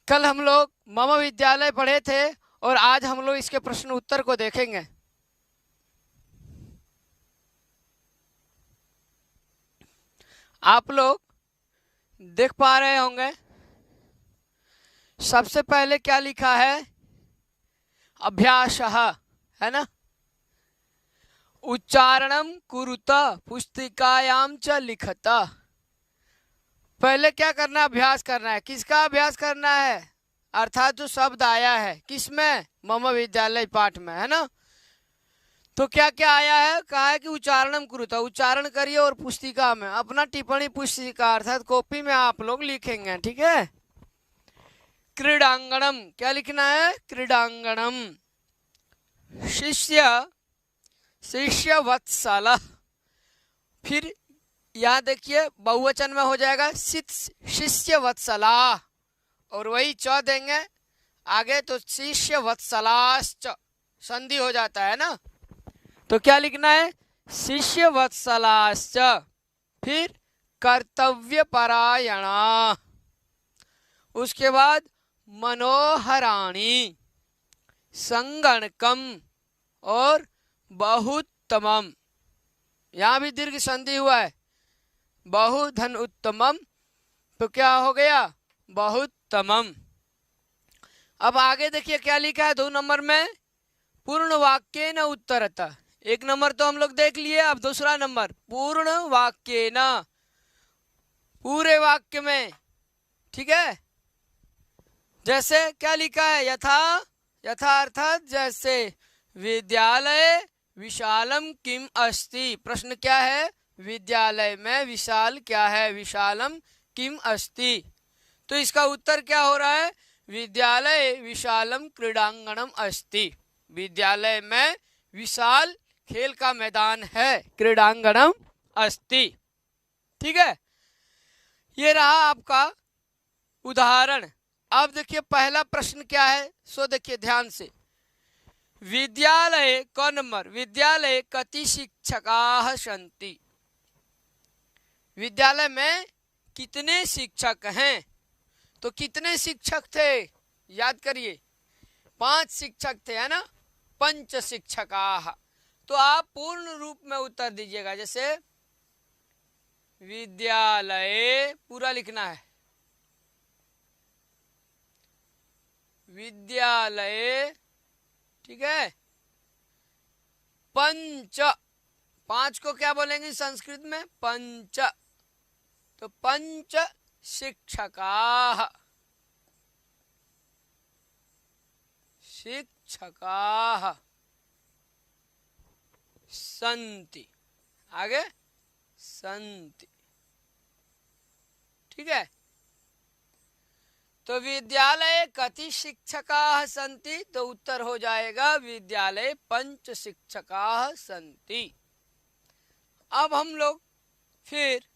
कल हम लोग मम विद्यालय पढ़े थे और आज हम लोग इसके प्रश्न उत्तर को देखेंगे। आप लोग देख पा रहे होंगे, सबसे पहले क्या लिखा है? अभ्यासः, है ना। उच्चारणम कुरुत पुस्तिकायां च लिखत। पहले क्या करना है? अभ्यास करना है। किसका अभ्यास करना है? अर्थात जो शब्द आया है किसमें? मम विद्यालय पाठ में, है ना। तो क्या क्या आया है? कहा है कि उच्चारणम कुरुत, उच्चारण करिए और पुस्तिका में अपना टिप्पणी पुस्तिका अर्थात कॉपी में आप लोग लिखेंगे, ठीक है। क्रीडांगणम, क्या लिखना है? क्रीडांगणम। शिष्य वत्सल, फिर यहाँ देखिए बहुवचन में हो जाएगा शिष्य वत्सला, और वही च देंगे आगे तो शिष्य वत्सलाश्च, संधि हो जाता है ना। तो क्या लिखना है? शिष्य वत्सलाश्च। फिर कर्तव्य परायणा, उसके बाद मनोहराणी, संगणकम और बहुत्तमम। यहां भी दीर्घ संधि हुआ है, बहुधन उत्तमम, तो क्या हो गया? बहुत्तमम। अब आगे देखिए क्या लिखा है 2 नंबर में? पूर्ण वाक्य न उत्तरतः। 1 नंबर तो हम लोग देख लिए, अब दूसरा नंबर पूर्ण वाक्य न, पूरे वाक्य में, ठीक है। जैसे क्या लिखा है? यथा अर्थात जैसे, विद्यालय विशालम किम अस्ति। प्रश्न क्या है? विद्यालय में विशाल क्या है? विशालम किम अस्ति। तो इसका उत्तर क्या हो रहा है? विद्यालय विशालम क्रीडांगणम अस्ति। विद्यालय में विशाल खेल का मैदान है, क्रीडांगणम अस्ति, ठीक है। ये रहा आपका उदाहरण। अब देखिए पहला प्रश्न क्या है, सो देखिए ध्यान से। विद्यालय क नंबर, विद्यालय कति शिक्षकाः सन्ति। विद्यालय में कितने शिक्षक हैं? तो कितने शिक्षक थे? याद करिए, 5 शिक्षक थे, है ना। पंच शिक्षकाः। तो आप पूर्ण रूप में उत्तर दीजिएगा। जैसे विद्यालय पूरा लिखना है, विद्यालय, ठीक है। पंच, 5 को क्या बोलेंगे संस्कृत में? पंच। तो पंच शिक्षकाः, शिक्षकाः सन्ति, आगे सन्ति, ठीक है। तो विद्यालय कति शिक्षकाः सन्ति, तो उत्तर हो जाएगा विद्यालय पंच शिक्षकाः सन्ति। अब हम लोग फिर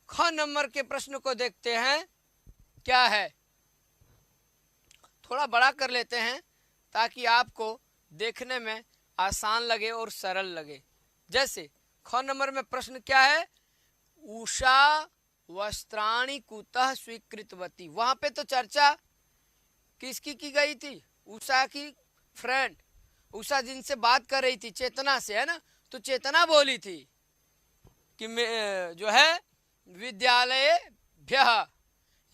ख नंबर के प्रश्न को देखते हैं। क्या है? थोड़ा बड़ा कर लेते हैं ताकि आपको देखने में आसान लगे और सरल लगे। जैसे ख नंबर में प्रश्न क्या है? उषा वस्त्राणि कुतः स्वीकृतवती। वहां पे तो चर्चा किसकी की गई थी? उषा की फ्रेंड, उषा जिनसे बात कर रही थी, चेतना से, है ना। तो चेतना बोली थी कि जो है विद्यालयेभ्यः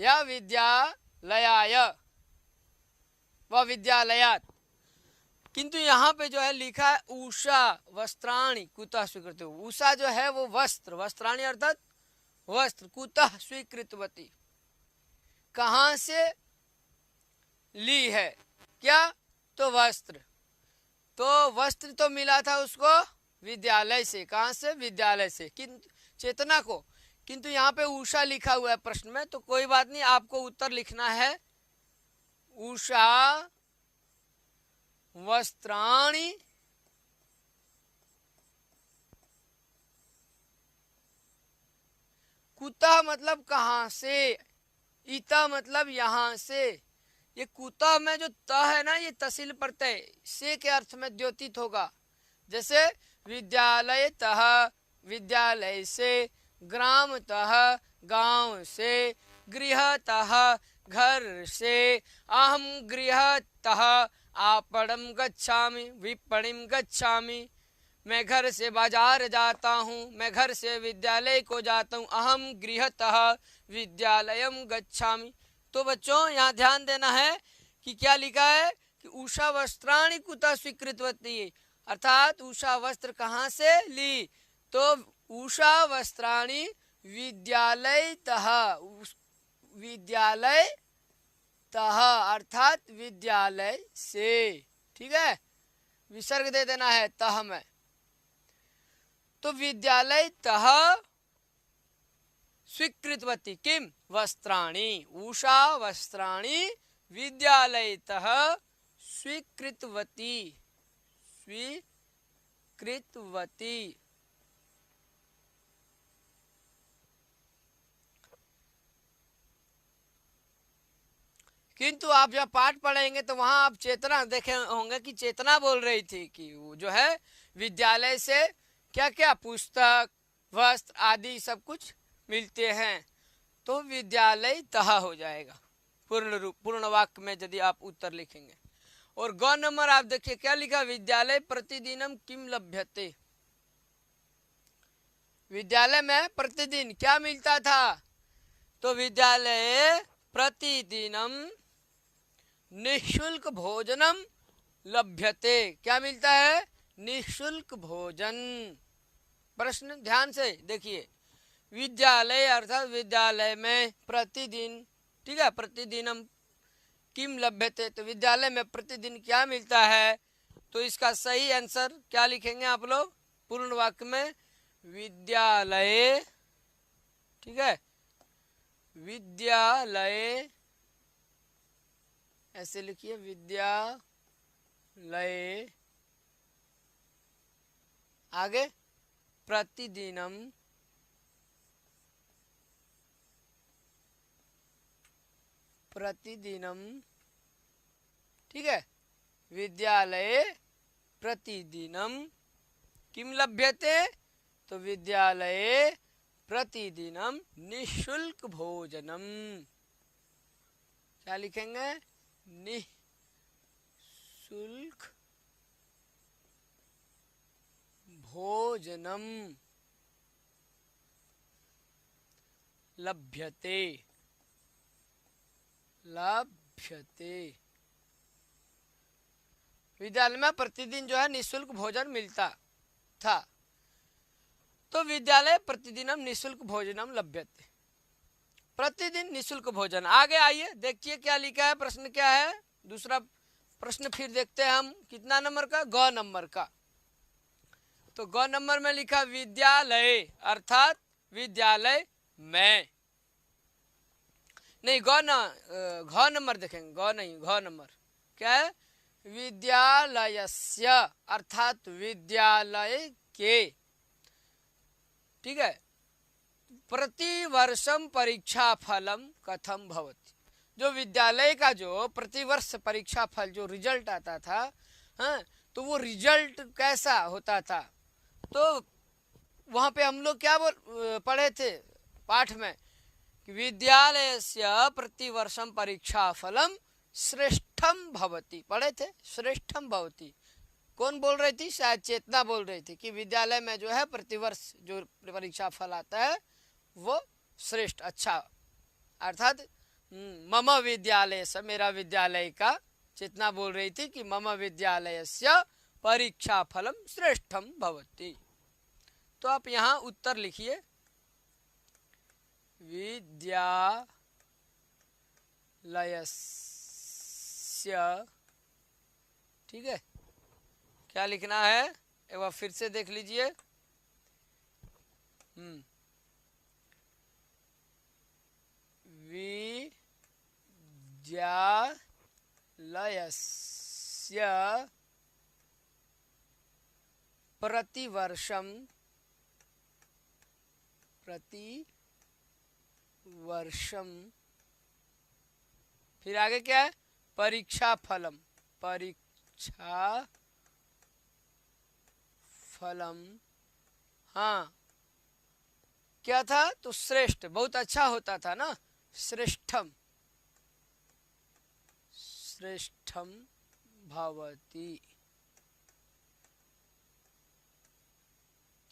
या विद्यालयाय व विद्यालयात्, किंतु यहाँ पे जो है लिखा है उषा वस्त्राणि कुतः स्वीकृत। उषा जो है वो वस्त्र, वस्त्राणि अर्थात वस्त्र, कुतः स्वीकृतवती, कहाँ से ली है? क्या? तो वस्त्र। तो वस्त्र तो मिला था उसको विद्यालय से। कहाँ से? विद्यालय से, किंतु चेतना को। किंतु यहाँ पे उषा लिखा हुआ है प्रश्न में, तो कोई बात नहीं, आपको उत्तर लिखना है उषा वस्त्राणि कुतः मतलब कहाँ से, इता मतलब यहाँ से। ये कुतः में जो त है ना, ये तहसील प्रत्यय से के अर्थ में द्योतित होगा। जैसे विद्यालयतः, विद्यालय से, ग्रामतः, गांव से, गृहतः, घर से, अहम गृहतः आपणम गच्छामि विपणिम गच्छामि, मैं घर से बाजार जाता हूँ, मैं घर से विद्यालय को जाता हूँ। अहम गृहतः विद्यालयम गच्छामि। तो बच्चों यहाँ ध्यान देना है कि क्या लिखा है कि उषा वस्त्राणि कुतः स्वीकृतवती, अर्थात उषा वस्त्र कहाँ से ली, तो उषा वस्त्राणि विद्यालयतः, विद्यालयतः अर्थात विद्यालय से। ठीक है, विसर्ग दे देना है तह में। तो विद्यालयतः स्वीकृतवती किम वस्त्राणि, उषा वस्त्राणि विद्यालयतः स्वीकृतवती, स्वीकृतवती। किंतु आप जब पाठ पढ़ेंगे तो वहां आप चेतना देखे होंगे कि चेतना बोल रही थी कि वो जो है विद्यालय से क्या क्या पुस्तक वस्त्र आदि सब कुछ मिलते हैं, तो विद्यालय तह हो जाएगा पूर्ण रूप, पूर्ण वाक्य में यदि आप उत्तर लिखेंगे। और ग नंबर आप देखिए क्या लिखा, विद्यालय प्रतिदिनम किम लभ्यते, विद्यालय में प्रतिदिन क्या मिलता था, तो विद्यालय प्रतिदिनम निःशुल्क भोजनम लभ्यते, क्या मिलता है, निःशुल्क भोजन। प्रश्न ध्यान से देखिए, विद्यालय अर्थात विद्यालय में प्रतिदिन, ठीक है, प्रतिदिनम किम लभ्यते, तो विद्यालय में प्रतिदिन क्या मिलता है, तो इसका सही आंसर क्या लिखेंगे आप लोग पूर्ण वाक्य में, विद्यालय, ठीक है, विद्यालय ऐसे लिखिए, विद्यालय आगे प्रतिदिनम प्रतिदिनम, ठीक है, विद्यालय प्रतिदिनम किम लभ्यते, तो विद्यालय प्रतिदिनम निःशुल्क भोजनम, क्या लिखेंगे, निःशुल्क भोजनम लभ्यते, लभ्यते, विद्यालय में प्रतिदिन जो है निःशुल्क भोजन मिलता था, तो विद्यालय प्रतिदिनम निःशुल्क भोजनम लभ्यते, प्रतिदिन निःशुल्क भोजन। आगे आइए देखिए क्या लिखा है, प्रश्न क्या है, दूसरा प्रश्न फिर देखते हैं हम, कितना नंबर का, ग नंबर का। तो ग नंबर में लिखा विद्यालय अर्थात विद्यालय में, नहीं ग नंबर देखेंगे, ग नहीं घ नंबर क्या है, विद्यालयस्य अर्थात विद्यालय के, ठीक है, प्रतिवर्षम परीक्षा फलम कथम भवति, जो विद्यालय का जो प्रतिवर्ष परीक्षा फल जो रिजल्ट आता था, हाँ, तो वो रिजल्ट कैसा होता था, तो वहां पे हम लोग क्या पढ़े थे पाठ में कि विद्यालयस्य प्रतिवर्षम परीक्षा फलम श्रेष्ठम भवति, पढ़े थे, श्रेष्ठम भवति। कौन बोल रही थी, शायद चेतना बोल रही थी कि विद्यालय में जो है प्रतिवर्ष जो परीक्षा फल आता है वो श्रेष्ठ अच्छा, अर्थात मम विद्यालय से, मेरा विद्यालय का, चेतना बोल रही थी कि मम विद्यालयस्य परीक्षा फलम श्रेष्ठम भवति। तो आप यहाँ उत्तर लिखिए, विद्यालयस्य, ठीक है, क्या लिखना है एक बार फिर से देख लीजिए, विद्यालयस्य प्रतिवर्षम फिर आगे क्या है, परीक्षा फलम, परीक्षा फलम, हाँ क्या था, तो श्रेष्ठ, बहुत अच्छा होता था ना, श्रेष्ठम, श्रेष्ठम भवति।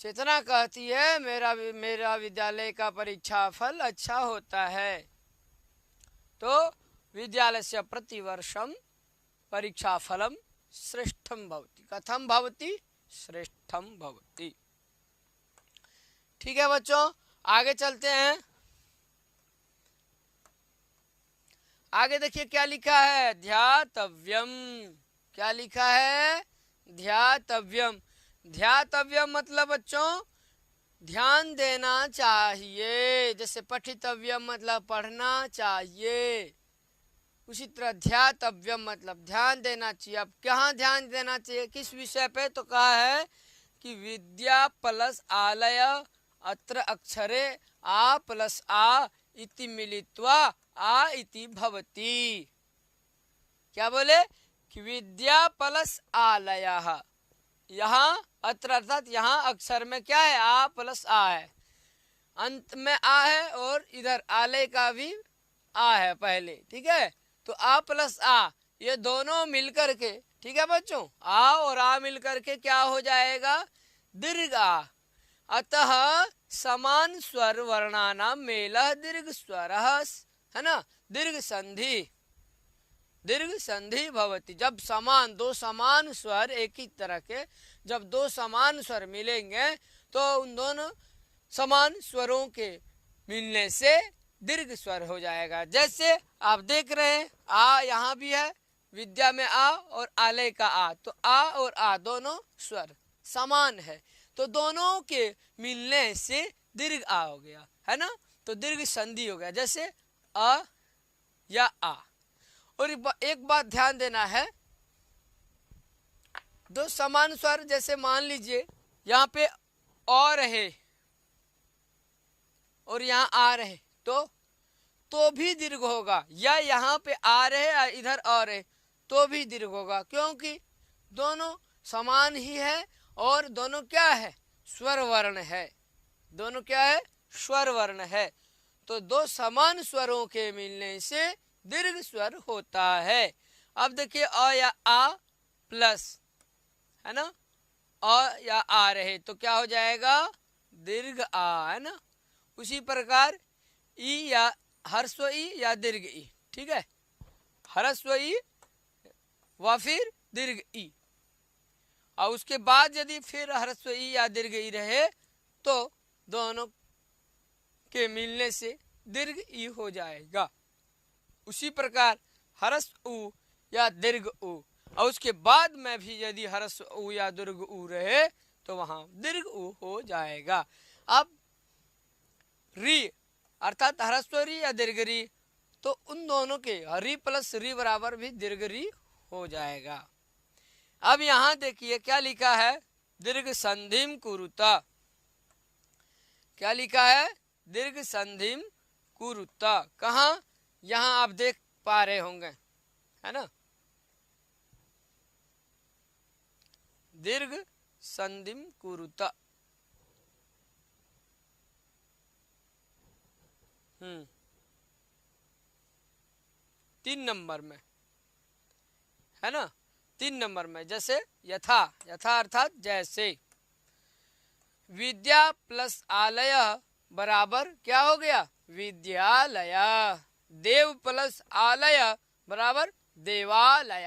चेतना कहती है मेरा विद्यालय का परीक्षा फल अच्छा होता है, तो विद्यालय से प्रतिवर्षम परीक्षा फलम श्रेष्ठम भवति। कथम भवति? श्रेष्ठम भवति। ठीक है बच्चों, आगे चलते हैं। आगे देखिए क्या लिखा है, ध्यातव्यम। क्या लिखा है? ध्यातव्यम। ध्यातव्यम मतलब बच्चों ध्यान देना चाहिए। जैसे पठितव्यम मतलब पढ़ना चाहिए, उसी तरह ध्यातव्यम मतलब ध्यान देना चाहिए। अब कहाँ ध्यान देना चाहिए, किस विषय पे? तो कहा है कि विद्या प्लस आलय अत्र अक्षरे आ प्लस आ इति मिलित्वा आ इति भवति। क्या बोले? कि विद्या प्लस आलयः, यहाँ अत्र अर्थात यहाँ अक्षर में क्या है? आ प्लस आ है, अंत में आ है और इधर आलय का भी आ है पहले। ठीक है, तो आ प्लस आ ये दोनों मिलकर के, ठीक है बच्चों, आ और आ मिलकर के क्या हो जाएगा? दीर्घ आ। अतः समान स्वर वर्णानाम मेलः दीर्घ स्वर है ना, दीर्घ संधि। दीर्घ संधि भवति। जब समान दो समान स्वर एक ही तरह के, जब दो समान स्वर मिलेंगे तो उन दोनों समान स्वरों के मिलने से दीर्घ स्वर हो जाएगा। जैसे आप देख रहे हैं आ यहाँ भी है, विद्या में आ और आलय का आ, तो आ और आ दोनों स्वर समान है, तो दोनों के मिलने से दीर्घ आ हो गया, है ना, तो दीर्घ संधि हो गया। जैसे अ या आ। और एक बात ध्यान देना है, दो समान स्वर, जैसे मान लीजिए यहाँ पे अ रहे और यहाँ आ रहे, तो भी दीर्घ होगा, या यहाँ पे आ रहे या इधर आ रहे तो भी दीर्घ होगा, क्योंकि दोनों समान ही है और दोनों क्या है? स्वर वर्ण है। दोनों क्या है? स्वर वर्ण है। तो दो समान स्वरों के मिलने से दीर्घ स्वर होता है। अब देखिए अ या आ प्लस, है ना, अ या आ रहे तो क्या हो जाएगा? दीर्घ आ, है ना। उसी प्रकार ई या ह्रस्व ई या दीर्घ ई, ठीक है, ह्रस्व ई व फिर दीर्घ ई, और उसके बाद यदि फिर ह्रस्व ई या दीर्घ ई रहे तो दोनों के मिलने से दीर्घ ई हो जाएगा। उसी प्रकार ह्रस्व उ या दीर्घ उ, और उसके बाद में भी यदि ह्रस्व उ या दीर्घ उ रहे तो वहां दीर्घ उ हो जाएगा। अब री अर्थात ह्रस्व री या दीर्घ री, तो उन दोनों के री प्लस री बराबर भी दीर्घ री हो जाएगा। अब यहां देखिए क्या लिखा है, दीर्घ संधिम कुरुता। क्या लिखा है? दीर्घ संधिम कुरुता। कहा? यहां आप देख पा रहे होंगे, है ना, दीर्घ संधिम कुरुता। 3 नंबर में, है ना, 3 नंबर में। जैसे यथा, यथा अर्थात जैसे, विद्या प्लस आलय बराबर क्या हो गया? विद्यालय। देव प्लस आलय बराबर देवालय।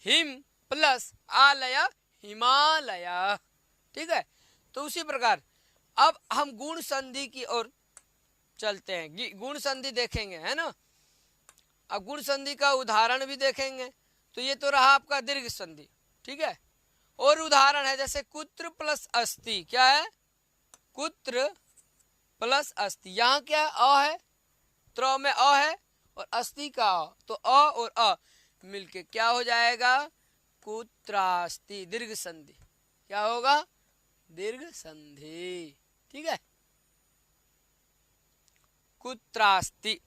हिम प्लस आलय हिमालय। ठीक है, तो उसी प्रकार अब हम गुण संधि की ओर चलते हैं। गुण संधि देखेंगे, है ना। अब गुण संधि का उदाहरण भी देखेंगे। तो ये तो रहा आपका दीर्घ संधि, ठीक है। और उदाहरण है जैसे कुत्र प्लस अस्ति। क्या है? कुत्र प्लस अस्ति। यहाँ क्या है? अ है, त्र में अ है और अस्ति का अ, तो अ और अ मिलके क्या हो जाएगा? कुत्रास्ति। दीर्घ संधि। क्या होगा? दीर्घ संधि। ठीक है, कुत्रास्ति।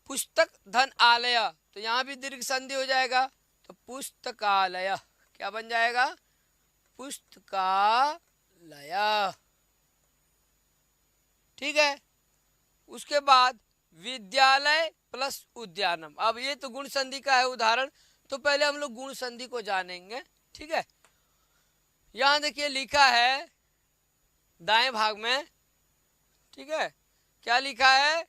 पुस्तक धन आलय, तो यहां भी दीर्घ संधि हो जाएगा, तो पुस्तकालय। क्या बन जाएगा? पुस्तकालय। ठीक है, उसके बाद विद्यालय प्लस उद्यानम। अब ये तो गुण संधि का है उदाहरण, तो पहले हम लोग गुण संधि को जानेंगे। ठीक है, यहां देखिए लिखा है दाएं भाग में, ठीक है, क्या लिखा है,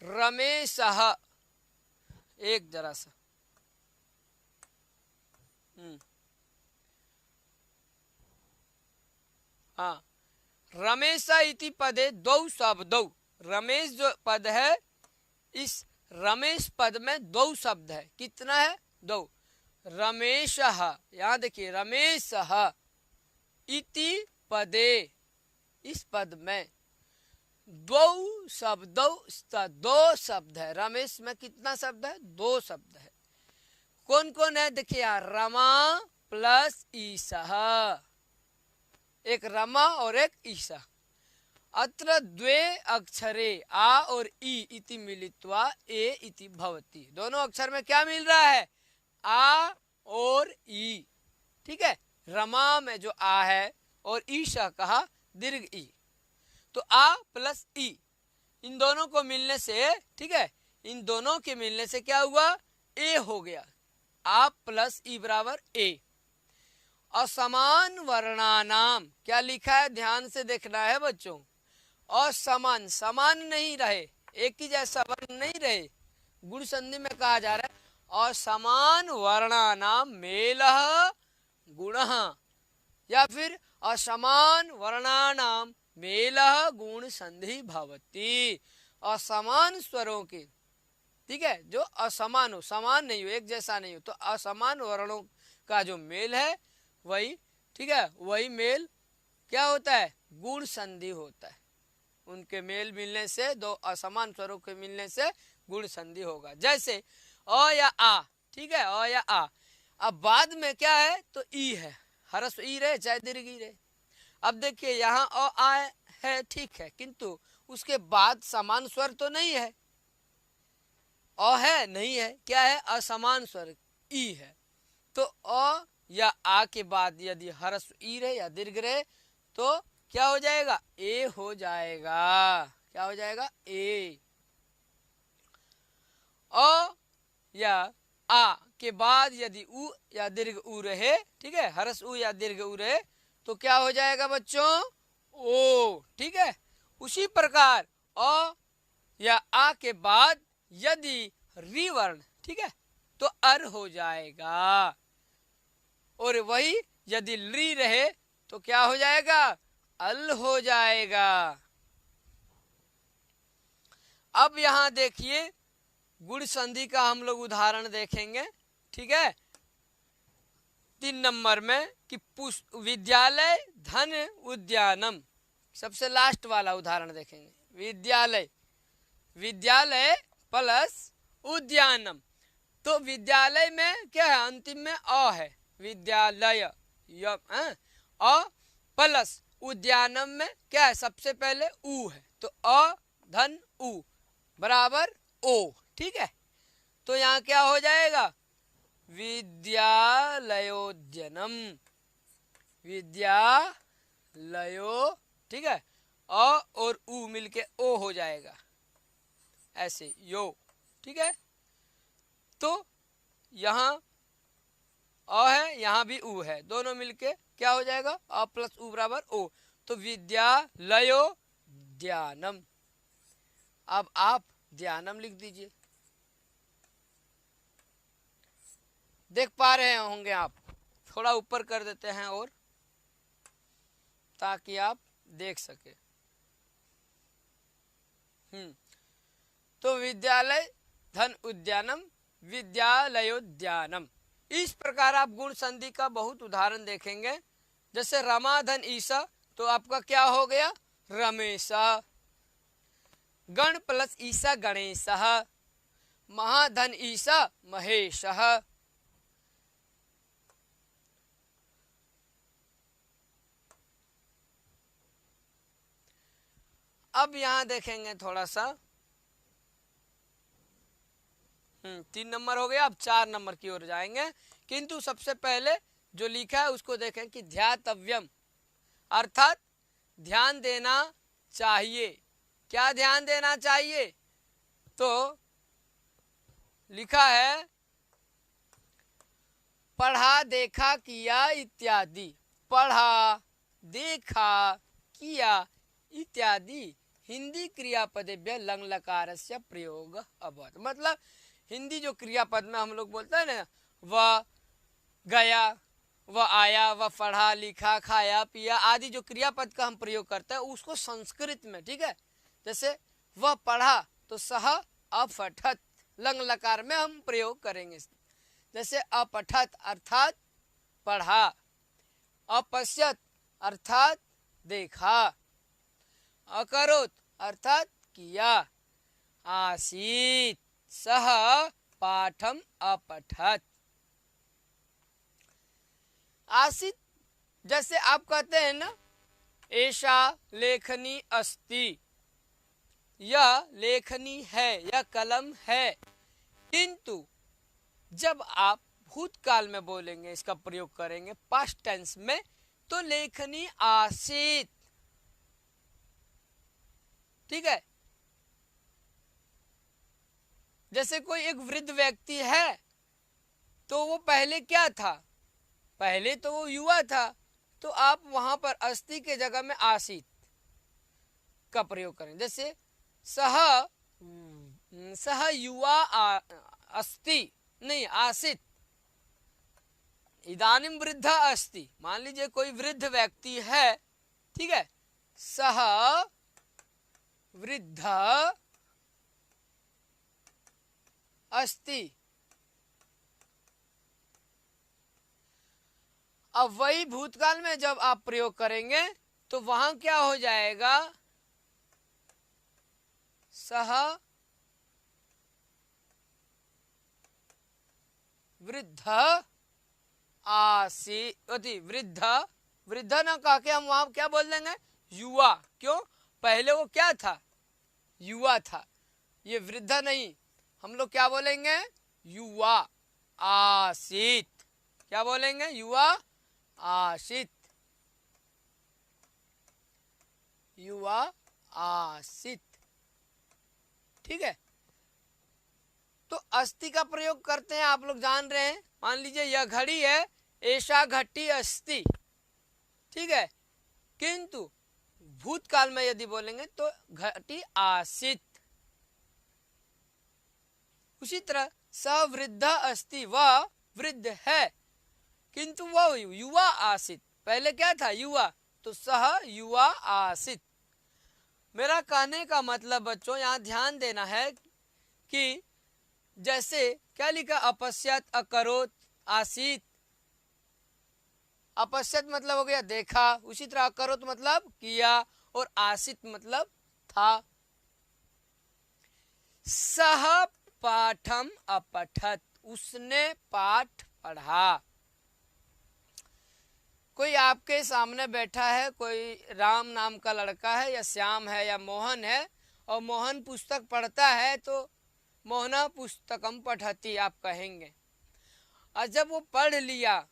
रमेशः। एक जरा सा हाँ, रमेश इति पदे द्वौ शब्दौ। रमेश जो पद है, इस रमेश पद में दो शब्द है। कितना है, दो। रमेशः, यहां देखिए रमेशः इति पदे, इस पद में दो शब्दौ, दो शब्द है। रमेश में कितना शब्द है, दो शब्द है। कौन कौन है, देखिए रमा प्लस ईशः, एक रमा और एक ईशा। अत्र द्वे अक्षरे आ और ई इति मिलित्वा ए इति भवति। दोनों अक्षर में क्या मिल रहा है, आ और ई। ठीक है, रमा में जो आ है और ईशा कहा दीर्घ ई, तो आ प्लस ई, इन दोनों को मिलने से, ठीक है, इन दोनों के मिलने से क्या हुआ, ए हो गया। आ प्लस ई बराबर ए। असमान वर्णानाम, क्या लिखा है, ध्यान से देखना है बच्चों। असमान, समान नहीं रहे, एक ही जैसा वर्ण नहीं रहे, गुण संधि में कहा जा रहा है असमान वर्णानाम मेलः गुणः, या फिर असमान वर्णानाम मेलः गुण संधि भवति। असमान स्वरों के, ठीक है, जो असमान हो, समान नहीं हो, एक जैसा नहीं हो, तो असमान वर्णों का जो मेल है वही, ठीक है, वही मेल क्या होता है, गुण संधि होता है। उनके मेल मिलने से, दो असमान स्वरों के मिलने से गुण संधि होगा। जैसे अ या आ, ठीक है, अ या आ। अब बाद में क्या है, तो ई है, हरस ई रहे चाहे दीर्घ ई रहे। अब देखिए यहाँ अ आ है, ठीक है, किंतु उसके बाद समान स्वर तो नहीं है, अ है नहीं है, क्या है, असमान स्वर ई है। तो अ या आ के बाद यदि हरस ई रहे या दीर्घ रहे तो क्या हो जाएगा, ए हो जाएगा। क्या हो जाएगा, ए। अ या आ के बाद यदि उ या दीर्घ उ रहे, ठीक है, हरस उ या दीर्घ उ रहे तो क्या हो जाएगा बच्चों, ओ। ठीक है, उसी प्रकार अ या आ के बाद यदि री वर्ण, ठीक है, तो अर हो जाएगा। और वही यदि ली रहे तो क्या हो जाएगा, अल हो जाएगा। अब यहां देखिए गुण संधि का हम लोग उदाहरण देखेंगे। ठीक है, 3 नंबर में कि विद्यालय धन उद्यानम, सबसे लास्ट वाला उदाहरण देखेंगे। विद्यालय, विद्यालय प्लस उद्यानम, तो विद्यालय में क्या है, अंतिम में अ है, विद्यालय अ प्लस उद्यानम में क्या है, सबसे पहले उ है, तो अ धन उ बराबर ओ। ठीक है, तो यहाँ क्या हो जाएगा, विद्यालयोद्यानम, विद्यालयो, ठीक है, अ और उ मिलके ओ हो जाएगा, ऐसे यो। ठीक है, तो यहाँ अ है, यहाँ भी उ है, दोनों मिलके क्या हो जाएगा, अ प्लस उ बराबर ओ, तो विद्यालयोद्यानम। अब आप ध्यानम लिख दीजिए, देख पा रहे होंगे आप, थोड़ा ऊपर कर देते हैं और ताकि आप देख सके। तो विद्यालय धन उद्यानम, विद्यालयोद्यानम। इस प्रकार आप गुण संधि का बहुत उदाहरण देखेंगे। जैसे रमा धन ईसा, तो आपका क्या हो गया, रमेशा। गण प्लस ईसा गणेशः, महाधन ईसा महेशः। अब यहां देखेंगे थोड़ा सा, 3 नंबर हो गया, अब 4 नंबर की ओर जाएंगे। किंतु सबसे पहले जो लिखा है उसको देखें कि ध्यातव्यम, अर्थात ध्यान देना चाहिए। क्या ध्यान देना चाहिए, तो लिखा है पढ़ा देखा किया इत्यादि। पढ़ा देखा किया इत्यादि हिंदी क्रियापदेभ्य लंग लकारस्य प्रयोग अभवत्। मतलब हिंदी जो क्रियापद में हम लोग बोलते हैं ना, वह गया, वह आया, वह पढ़ा लिखा खाया पिया आदि जो क्रियापद का हम प्रयोग करते हैं उसको संस्कृत में, ठीक है, जैसे वह पढ़ा तो सह अपठत लंग लकार में हम प्रयोग करेंगे। जैसे अपठत अर्थात पढ़ा, अपश्यत अर्थात देखा, अकरोत अर्थात किया, आसीत सह पाठम अपठत। आसीत जैसे आप कहते हैं ना, ऐसा लेखनी अस्ति, यह लेखनी है, यह कलम है, किंतु जब आप भूतकाल में बोलेंगे, इसका प्रयोग करेंगे पास्ट टेंस में, तो लेखनी आसीत, ठीक है। जैसे कोई एक वृद्ध व्यक्ति है तो वो पहले क्या था, पहले तो वो युवा था, तो आप वहां पर अस्ति के जगह में आसीत का प्रयोग करें। जैसे सह युवा अस्ति नहीं आसीत, इदानीं वृद्धा अस्ति, मान लीजिए कोई वृद्ध व्यक्ति है, ठीक है, सह वृद्ध अस्ति। अब वही भूतकाल में जब आप प्रयोग करेंगे तो वहां क्या हो जाएगा, सह वृद्ध आसी वृद्ध, वृद्ध ना कह के हम वहां क्या बोल देंगे, युवा। क्यों, पहले वो क्या था, युवा था, ये वृद्ध नहीं, हम लोग क्या बोलेंगे, युवा आसीत। क्या बोलेंगे, युवा आसीत, युवा आसीत, ठीक है। तो अस्ति का प्रयोग करते हैं, आप लोग जान रहे हैं। मान लीजिए यह घड़ी है, ऐसा घटी अस्ति, ठीक है, किंतु भूतकाल में यदि बोलेंगे तो घटी आसीत। उसी तरह सवृद्ध अस्ति, वह वृद्ध है किंतु वह युवा आसीत, पहले क्या था, युवा, तो सह युवा आसीत। मेरा कहने का मतलब बच्चों यहाँ ध्यान देना है कि जैसे क्या लिखा, अपश्यत अकरोत आसीत, अपश्यत मतलब हो गया देखा, उसी तरह अकरोत मतलब किया, और आसीत मतलब था। सह पाठम अपठत, उसने पाठ पढ़ा। कोई आपके सामने बैठा है, कोई राम नाम का लड़का है या श्याम है या मोहन है, और मोहन पुस्तक पढ़ता है तो मोहना पुस्तकम पठती आप कहेंगे। और जब वो पढ़ लिया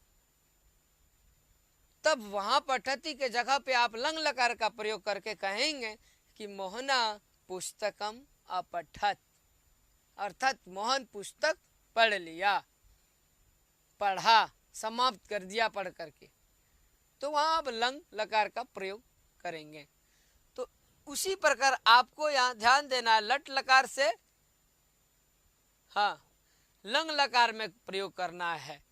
तब वहां पठती के जगह पे आप लंग लकार का प्रयोग करके कहेंगे कि मोहना पुस्तकम अपठत, अर्थात मोहन पुस्तक पढ़ लिया, पढ़ा, समाप्त कर दिया पढ़ करके, तो वहां आप लंग लकार का प्रयोग करेंगे। तो उसी प्रकार आपको यहाँ ध्यान देना है, लट लकार से हाँ लंग लकार में प्रयोग करना है।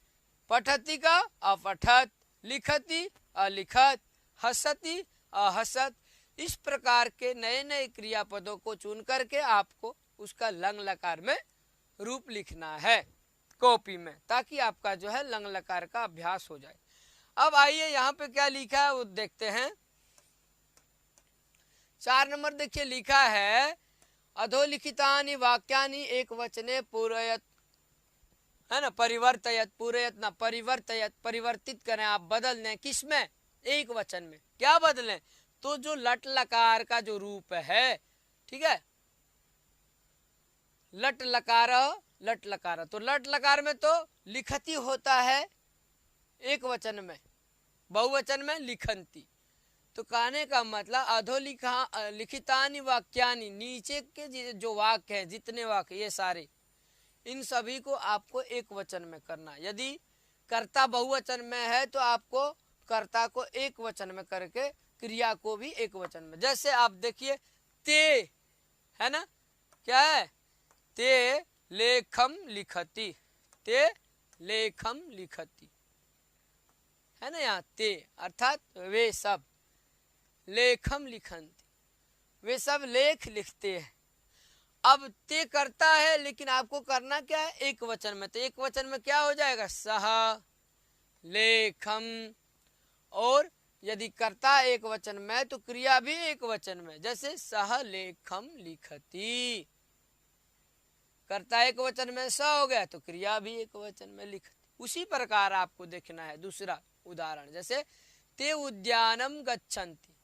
पठती का अपठत, लिखती अलिखत, हसती अहसत, इस प्रकार के नए नए क्रियापदों को चुन करके आपको उसका लंग लकार में रूप लिखना है कॉपी में, ताकि आपका जो है लंग लकार का अभ्यास हो जाए। अब आइए यहाँ पे क्या लिखा है वो देखते हैं। 4 नंबर देखिए, लिखा है अधोलिखितानि वाक्यानि एक वचने पूरयत, है ना, परिवर्तयत, पूरयत ना परिवर्तयत, परिवर्तित करें आप, बदल दें, किसमें, एक वचन में। क्या बदलें, तो जो लट लकार का जो रूप है, ठीक है, लट लकार, लट लकार, तो लट लकार में तो लिखती होता है एक वचन में, बहुवचन में लिखंती, तो कहने का मतलब अधोलिखा लिखितानि वाक्यानि, नीचे के जो वाक्य हैं, जितने वाक्य ये सारे, इन सभी को आपको एक वचन में करना। यदि कर्ता बहुवचन में है तो आपको कर्ता को एक वचन में करके क्रिया को भी एक वचन में। जैसे आप देखिए ते है ना, क्या है, ते लेखम लिखति, ते लेखम लिखति है ना, यहाँ ते अर्थात वे सब, लेखम लिखन्ति वे सब लेख लिखते हैं। अब ते करता है लेकिन आपको करना क्या है, एक वचन में। तो एक वचन में क्या हो जाएगा, सह लेखम। और यदि करता एक वचन में तो क्रिया भी एक वचन में, जैसे सह लेखम लिखति, करता एक वचन में स हो गया तो क्रिया भी एक वचन में लिखति। उसी प्रकार आपको देखना है दूसरा उदाहरण, जैसे ते उद्यानम गच्छन्ति,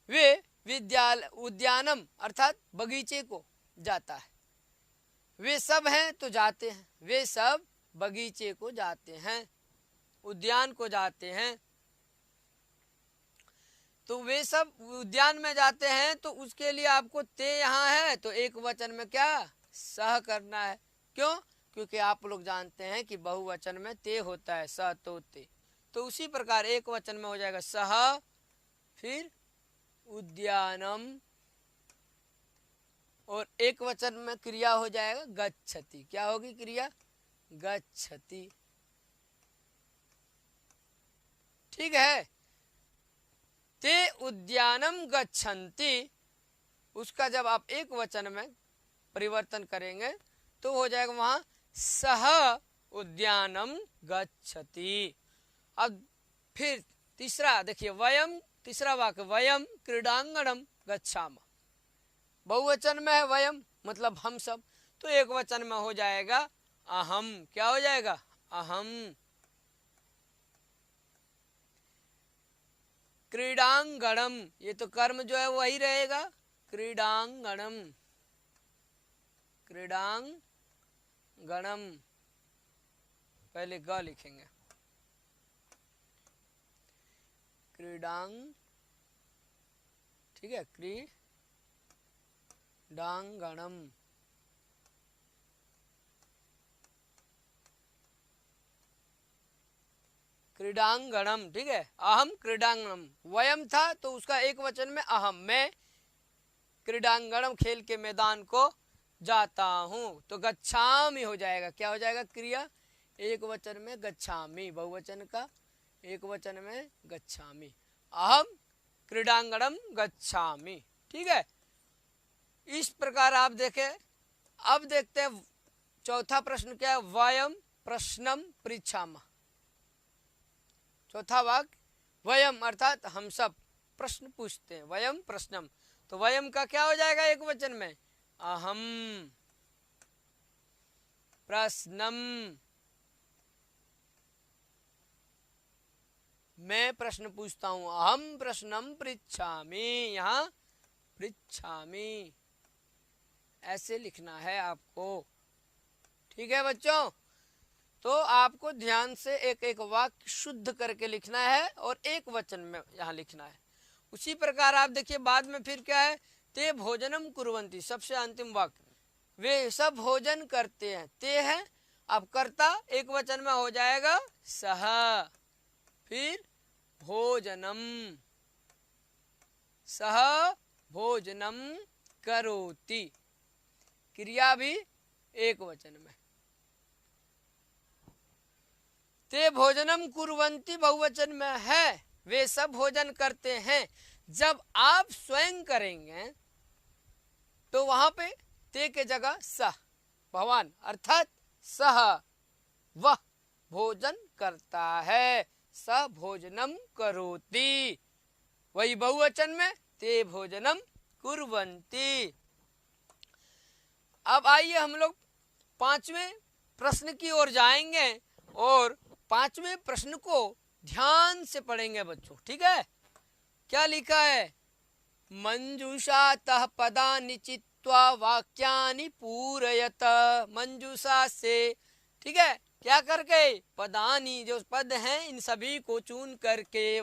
वे विद्यालय उद्यानम अर्थात बगीचे को जाता है। वे सब हैं तो जाते हैं, वे सब बगीचे को जाते हैं, उद्यान को जाते हैं। तो वे सब उद्यान में जाते हैं, तो उसके लिए आपको ते यहाँ है तो एक वचन में क्या सह करना है। क्यों, क्योंकि आप लोग जानते हैं कि बहुवचन में ते होता है, सह तो ते। तो उसी प्रकार एक वचन में हो जाएगा सह, फिर उद्यानम, और एक वचन में क्रिया हो जाएगा गच्छति। क्या होगी क्रिया, गच्छति। ठीक है, ते उद्यानम गच्छन्ति, उसका जब आप एक वचन में परिवर्तन करेंगे तो हो जाएगा वहां सह उद्यानम गच्छति। अब फिर तीसरा देखिए, वयम, तीसरा वाक्य वयम क्रीडांगणम गच्छामः, बहुवचन में है वयम मतलब हम सब, तो एक वचन में हो जाएगा अहम। क्या हो जाएगा, अहम। क्रीडांगणम, ये तो कर्म जो है वही रहेगा, क्रीडांगणम, क्रीडांगणम, पहले ग लिखेंगे, क्रीडांग, ठीक है, क्रीडांगणम। क्रीडांगणम, ठीक है, अहम क्रीडांगणम। वयम था तो उसका एक वचन में अहम, मैं क्रीडांगणम खेल के मैदान को जाता हूं, तो गच्छामि हो जाएगा। क्या हो जाएगा क्रिया, एक वचन में गच्छामि, बहुवचन का एक वचन में गच्छामि, अहम क्रीडांगणम गच्छामि। ठीक है, इस प्रकार आप देखें। अब देखते हैं चौथा प्रश्न क्या है, वयम प्रश्नम पृच्छामः। चौथा वाक्य वयम अर्थात हम सब प्रश्न पूछते हैं, वयम प्रश्नम, तो वयम का क्या हो जाएगा एक वचन में, अहम प्रश्नम, मैं प्रश्न पूछता हूं, अहम प्रश्नम पृच्छामि, यहाँ पृच्छामि ऐसे लिखना है आपको। ठीक है बच्चों, तो आपको ध्यान से एक एक वाक्य शुद्ध करके लिखना है और एक वचन में यहाँ लिखना है। उसी प्रकार आप देखिए बाद में फिर क्या है, ते भोजनम कुर्वन्ति, सबसे अंतिम वाक्य, वे सब भोजन करते हैं, ते है अब कर्ता एक वचन में हो जाएगा सह, फिर भोजनम, सह भोजनम करोति, क्रिया भी एक वचन में। ते भोजनम कुर्वन्ति बहुवचन में है, वे सब भोजन करते हैं। जब आप स्वयं करेंगे तो वहां पे ते के जगह सह, भगवान अर्थात सह, वह भोजन करता है, स भोजनम करोति, वही बहुवचन में ते भोजनम कुर्वन्ति। अब आइए हम लोग पांचवें प्रश्न की ओर जाएंगे और पांचवें प्रश्न को ध्यान से पढ़ेंगे बच्चों। ठीक है, क्या लिखा है, मंजूषातः पदानि चित्वा वाक्यानि पूरयत, मंजूषा से, ठीक है, क्या करके, पदानि जो पद हैं इन सभी को चुन करके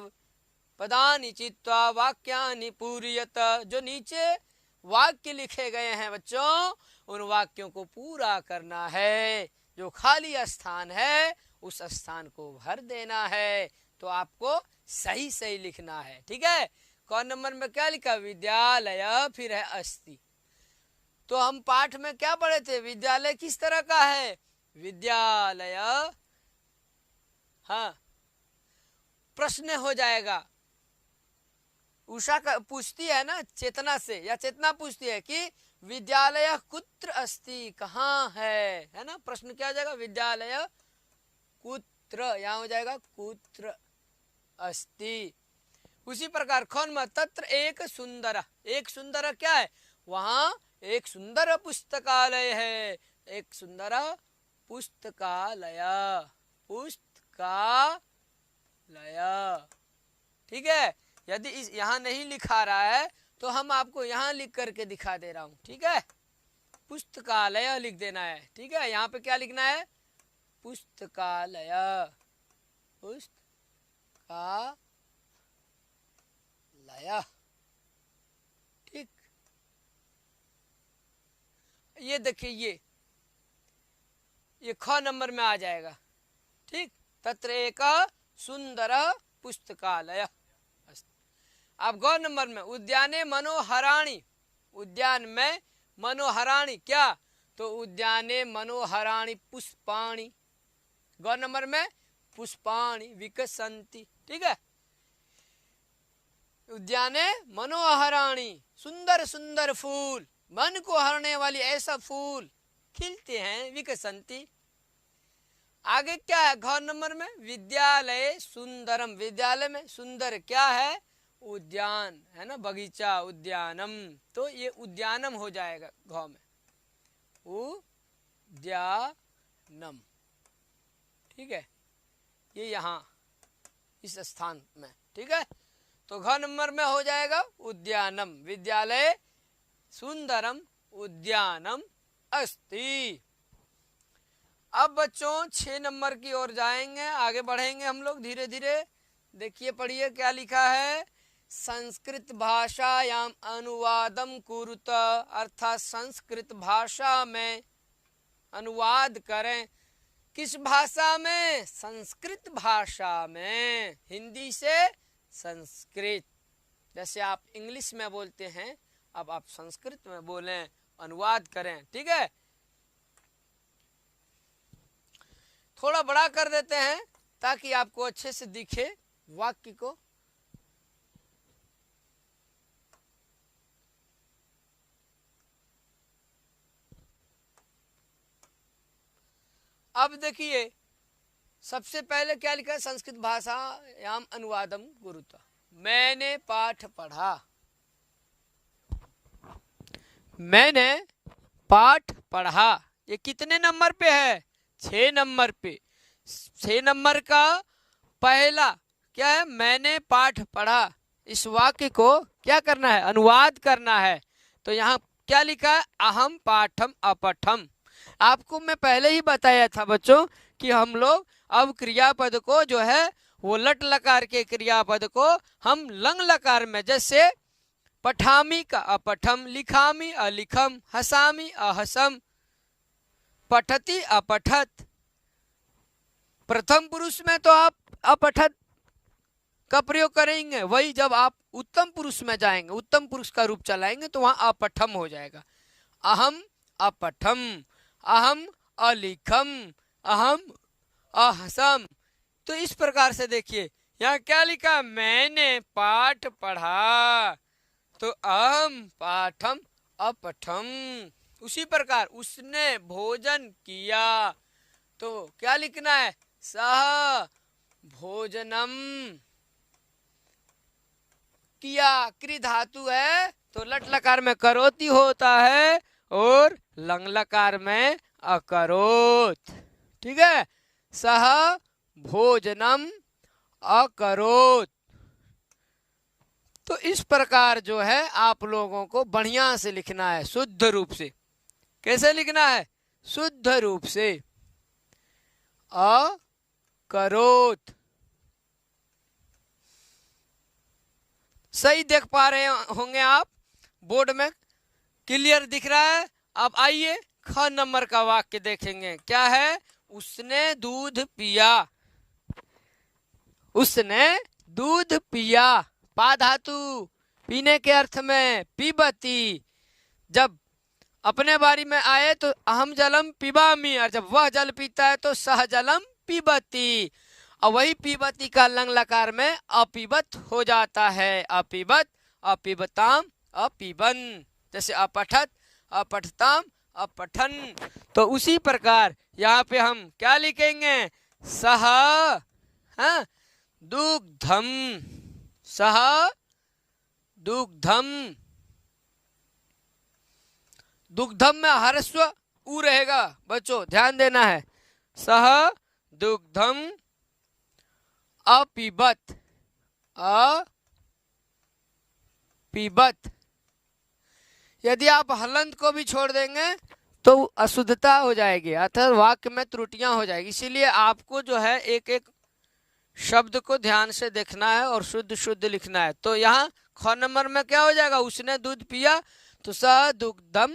पदानि चित्वा वाक्यानि पूरयत। जो नीचे वाक्य लिखे गए हैं बच्चों, उन वाक्यों को पूरा करना है। जो खाली स्थान है उस स्थान को भर देना है। तो आपको सही सही लिखना है, ठीक है। कौन नंबर में क्या लिखा? विद्यालय, फिर है अस्ति। तो हम पाठ में क्या पढ़े थे? विद्यालय किस तरह का है? विद्यालय, हाँ, प्रश्न हो जाएगा। उषा का पूछती है ना चेतना से, या चेतना पूछती है कि विद्यालय कुत्र अस्ति, कहाँ है ना। प्रश्न क्या हो जाएगा? विद्यालय कुत्र, यहाँ हो जाएगा कुत्र अस्ति। उसी प्रकार खन में तत्र एक सुंदर, एक सुंदर क्या है? वहां एक सुंदर पुस्तकालय है, एक सुंदर पुस्तकालय, पुस्तकालय, ठीक है। यदि इस यहाँ नहीं लिखा रहा है तो हम आपको यहाँ लिख करके दिखा दे रहा हूं, ठीक है। पुस्तकालय लिख देना है, ठीक है। यहाँ पे क्या लिखना है? पुस्तकालय, पुस्तकालय, ठीक। ये देखिए ये ख नंबर में आ जाएगा, ठीक। तत्र एक सुंदर पुस्तकालय। अब ग नंबर में उद्याने मनोहराणि, उद्यान में मनोहराणि क्या? तो उद्याने मनोहराणि पुष्पाणि। ग नंबर में पुष्पाणि विकसन्ति, ठीक है। उद्याने मनोहराणि, सुंदर सुंदर फूल, मन को हरने वाली ऐसा फूल खिलते हैं, विकसन्ति। आगे क्या है? घ नंबर में विद्यालय सुंदरम, विद्यालय में सुंदर क्या है? उद्यान है ना, बगीचा, उद्यानम। तो ये उद्यानम हो जाएगा घ में, उद्यानम, ठीक है। ये यहाँ इस स्थान में, ठीक है। तो घ नंबर में हो जाएगा उद्यानम, विद्यालय सुंदरम उद्यानम अस्ति। अब बच्चों 6 नंबर की ओर जाएंगे, आगे बढ़ेंगे हम लोग धीरे धीरे। देखिए पढ़िए क्या लिखा है। संस्कृत भाषायाम अनुवादम कुरुत, अर्थात संस्कृत भाषा में अनुवाद करें। किस भाषा में? संस्कृत भाषा में। हिंदी से संस्कृत, जैसे आप इंग्लिश में बोलते हैं, अब आप संस्कृत में बोलें, अनुवाद करें, ठीक है। थोड़ा बड़ा कर देते हैं ताकि आपको अच्छे से दिखे वाक्य को। अब देखिए सबसे पहले क्या लिखा है? संस्कृत भाषा याम अनुवादम गुरुता। मैंने पाठ पढ़ा, मैंने पाठ पढ़ा। ये कितने नंबर पे है? 6 नंबर पे। 6 नंबर का पहला क्या है? मैंने पाठ पढ़ा। इस वाक्य को क्या करना है? अनुवाद करना है। तो यहाँ क्या लिखा है? अहम पाठम अपठम। आपको मैं पहले ही बताया था बच्चों कि हम लोग अब क्रियापद को जो है वो लट लकार के क्रियापद को हम लंग लकार में, जैसे पठामी का अपठम, लिखामी अलिखम, हसामी अहसम, पठती अपठत। प्रथम पुरुष में तो आप अपठत का प्रयोग करेंगे, वही जब आप उत्तम पुरुष में जाएंगे, उत्तम पुरुष का रूप चलाएंगे तो वहां अपठम हो जाएगा। अहम अपठम, अहम अलिखम, अहम अहसम। तो इस प्रकार से देखिए यहाँ क्या लिखा? मैंने पाठ पढ़ा, तो अहम पाठम अपठम। उसी प्रकार उसने भोजन किया, तो क्या लिखना है? सह भोजनम किया। क्रि धातु है तो लट लकार में करोति होता है और लंग लकार में अकरोत, ठीक है। सह भोजनम अकरोत। तो इस प्रकार जो है आप लोगों को बढ़िया से लिखना है, शुद्ध रूप से। कैसे लिखना है? शुद्ध रूप से। अकरोत, सही देख पा रहे होंगे आप, बोर्ड में क्लियर दिख रहा है। अब आइए ख नंबर का वाक्य देखेंगे, क्या है? उसने दूध पिया, उसने दूध पिया, पा धातु, पीने के अर्थ में, पीबती। जब अपने बारी में आए तो अहम जलम पिबामी, और जब वह जल पीता है तो सह जलम पीबती। और वही पीबती का लंग लकार में अपीबत हो जाता है, अपीबत, अपीबताम, अपीबन। जैसे अपठत, अपठताम, अपठन। तो उसी प्रकार यहाँ पे हम क्या लिखेंगे? सह, हाँ, दुग्धम, सह दुग्धम। दुग्धम में ह्रस्व उ रहेगा बच्चों, ध्यान देना है। सह दुग्धम अपीबत, अपीबत। यदि आप हलंत को भी छोड़ देंगे तो अशुद्धता हो जाएगी, अर्थात वाक्य में त्रुटियां हो जाएगी। इसीलिए आपको जो है एक एक शब्द को ध्यान से देखना है और शुद्ध शुद्ध लिखना है। तो यहाँ ख नंबर में क्या हो जाएगा? उसने दूध पिया, तो स दुग्धम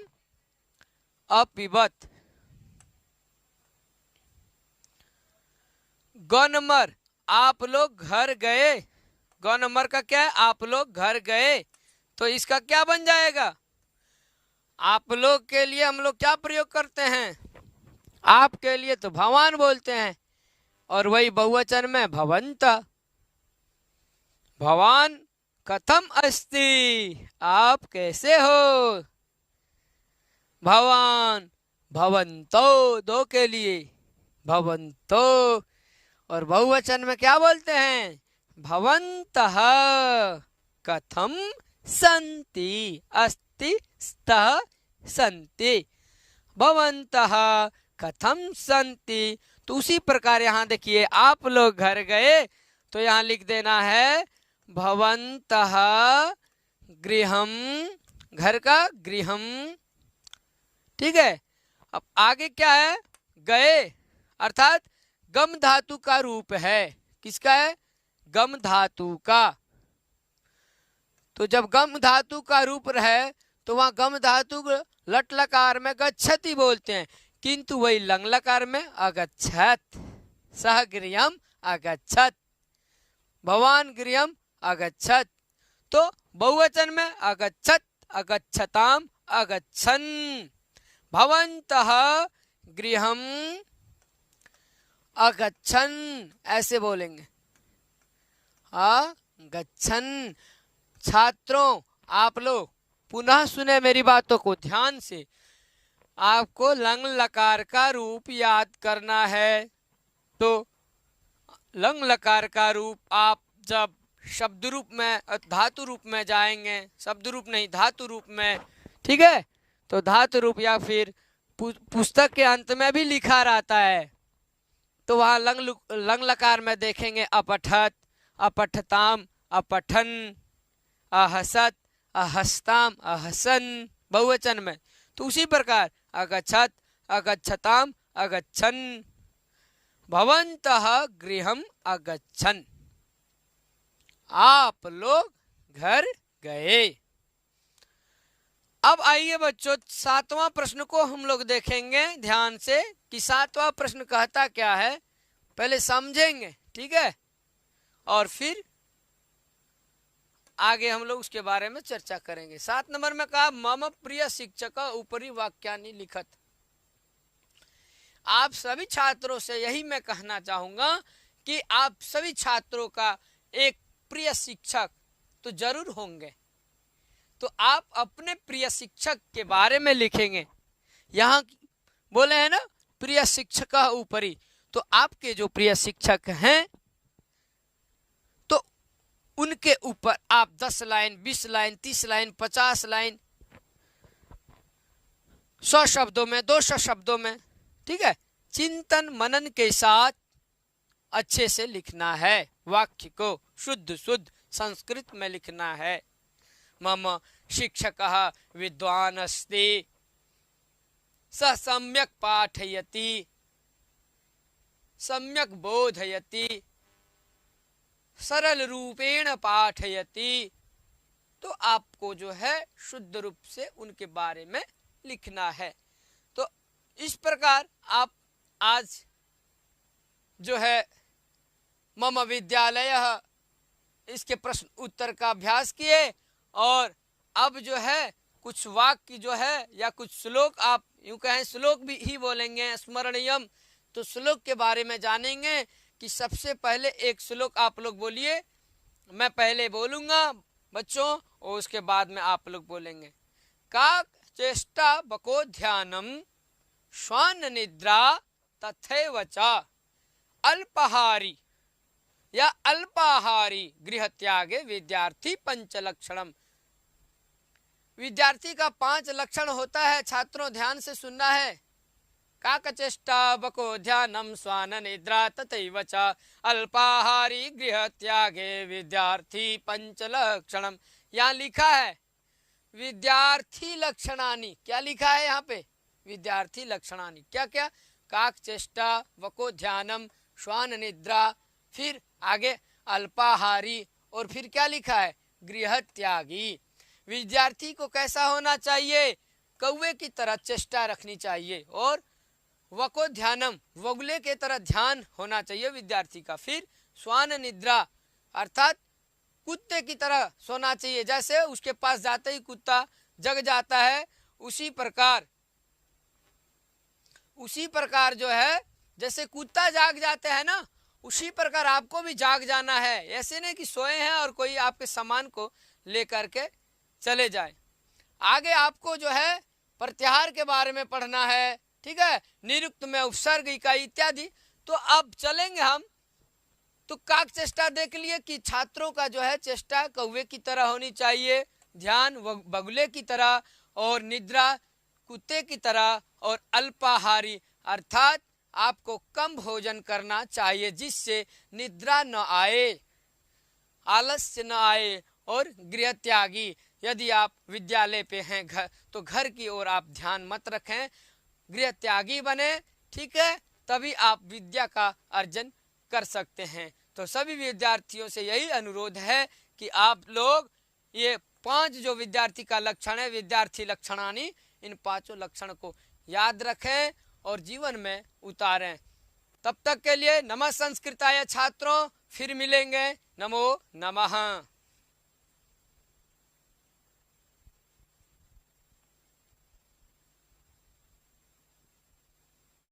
अपीबत। ग नंबर, आप लोग घर गए। ग नंबर का क्या है? आप लोग घर गए। तो इसका क्या बन जाएगा? आप लोग के लिए हम लोग क्या प्रयोग करते हैं? आपके लिए तो भवान बोलते हैं, और वही बहुवचन में भवंत। भवान कथम अस्ति, आप कैसे हो? भवान, भवंतो, दो के लिए भवंतो। और बहुवचन में क्या बोलते हैं? भवन्तः कथम सन्ति, अस्ति स्तः सन्ति, भवन्तः कथम सन्ति। तो उसी प्रकार यहाँ देखिए, आप लोग घर गए तो यहाँ लिख देना है भवन्तः गृहम, घर का गृहम। ठीक है। अब आगे क्या है? गए, अर्थात गम धातु का रूप है। किसका है? गम धातु का। तो जब गम धातु का रूप रहे तो वहां गम धातु लट लकार में गच्छति बोलते हैं, किंतु वही लंग लकार में अगच्छत। सह गृहम अगच्छत, भवान गृहम अगच्छत। तो बहुवचन में अगच्छत, अगच्छताम, अगच्छन। भवन्तः गृहम अगच्छन, ऐसे बोलेंगे, अगच्छन। छात्रों, आप लोग पुनः सुने मेरी बातों को ध्यान से। आपको लंग लकार का रूप याद करना है। तो लंग लकार का रूप आप जब शब्द रूप में, धातु रूप में जाएंगे, शब्द रूप नहीं धातु रूप में, ठीक है, तो धातु रूप या फिर पुस्तक के अंत में भी लिखा रहता है, तो वहाँ लंग लकार में देखेंगे अपठत, अपठताम, अपठन, अहसत, अहस्ताम, अहसन, बहुवचन में। तो उसी प्रकार अगच्छत, अगच्छताम, अगच्छन। भवन्तः गृहम अगच्छन, आप लोग घर गए। अब आइए बच्चों, 7वां प्रश्न को हम लोग देखेंगे ध्यान से कि 7वां प्रश्न कहता क्या है, पहले समझेंगे, ठीक है, और फिर आगे हम लोग उसके बारे में चर्चा करेंगे। 7 नंबर में कहा मम प्रिय शिक्षक ऊपरी वाक्यानि लिखत। आप सभी छात्रों से यही मैं कहना चाहूंगा कि आप सभी छात्रों का एक प्रिय शिक्षक तो जरूर होंगे। तो आप अपने प्रिय शिक्षक के बारे में लिखेंगे। यहाँ बोले हैं ना प्रिय शिक्षक ऊपरी, तो आपके जो प्रिय शिक्षक हैं तो उनके ऊपर आप 10 लाइन, 20 लाइन, 30 लाइन, 50 लाइन, 100 शब्दों में, 200 शब्दों में, ठीक है, चिंतन मनन के साथ अच्छे से लिखना है। वाक्य को शुद्ध शुद्ध संस्कृत में लिखना है। मम शिक्षकः विद्वान् अस्ति, स सम्यक् पाठयति, सम्यक् बोधयति, सरल रूपेण पाठयति, तो आपको जो है शुद्ध रूप से उनके बारे में लिखना है। तो इस प्रकार आप आज जो है मम विद्यालय इसके प्रश्न उत्तर का अभ्यास किए, और अब जो है कुछ वाक्य जो है या कुछ श्लोक, आप यूं कहें श्लोक भी ही बोलेंगे, स्मरणीयम। तो श्लोक के बारे में जानेंगे कि सबसे पहले एक श्लोक आप लोग बोलिए, मैं पहले बोलूंगा बच्चों और उसके बाद में आप लोग बोलेंगे। काक चेष्टा बको ध्यानम श्वान निद्रा तथैव च अल्पाहारी या अल्पाहारी गृह त्यागे विद्यार्थी पंचलक्षणम। विद्यार्थी का 5 लक्षण होता है, छात्रों ध्यान से सुनना है। काकचेष्टा बको ध्यानम स्वान निद्रा तथैव च अल्पाहारी गृह त्यागे विद्यार्थी पंचलक्षणम। यहाँ लिखा है विद्यार्थी लक्षणानि। क्या लिखा है यहाँ पे? विद्यार्थी लक्षणानि। क्या क्या? काकचेष्टा बको ध्यानम श्वान निद्रा, फिर आगे अल्पाहारी, और फिर क्या लिखा है? गृह त्यागी। विद्यार्थी को कैसा होना चाहिए? कौवे की तरह चेष्टा रखनी चाहिए, और वको ध्यानम, वगुले के तरह ध्यान होना चाहिए विद्यार्थी का। फिर श्वान निद्रा अर्थात कुत्ते की तरह सोना चाहिए, जैसे उसके पास जाते ही कुत्ता जग जाता है, उसी प्रकार जो है जैसे कुत्ता जाग जाते हैं ना, उसी प्रकार आपको भी जाग जाना है। ऐसे नहीं कि सोए हैं और कोई आपके सामान को लेकर के चले जाए। आगे आपको जो है प्रत्याहार के बारे में पढ़ना है, ठीक है, निरुक्त में उपसर्ग इकाई इत्यादि। तो अब चलेंगे हम। तो काक चेष्टा देख लिए कि छात्रों का जो है चेष्टा कौवे की तरह होनी चाहिए, ध्यान बगुले की तरह, और निद्रा कुत्ते की तरह, और अल्पाहारी अर्थात आपको कम भोजन करना चाहिए जिससे निद्रा न आए, आलस्य न आए, और गृह त्यागी, यदि आप विद्यालय पे हैं घर, तो घर की ओर आप ध्यान मत रखें, गृह त्यागी बने, ठीक है, तभी आप विद्या का अर्जन कर सकते हैं। तो सभी विद्यार्थियों से यही अनुरोध है कि आप लोग ये 5 जो विद्यार्थी का लक्षण है, विद्यार्थी लक्षणानि, इन 5 लक्षण को याद रखें और जीवन में उतारें। तब तक के लिए नमः संस्कृताय छात्रों, फिर मिलेंगे। नमो नमः।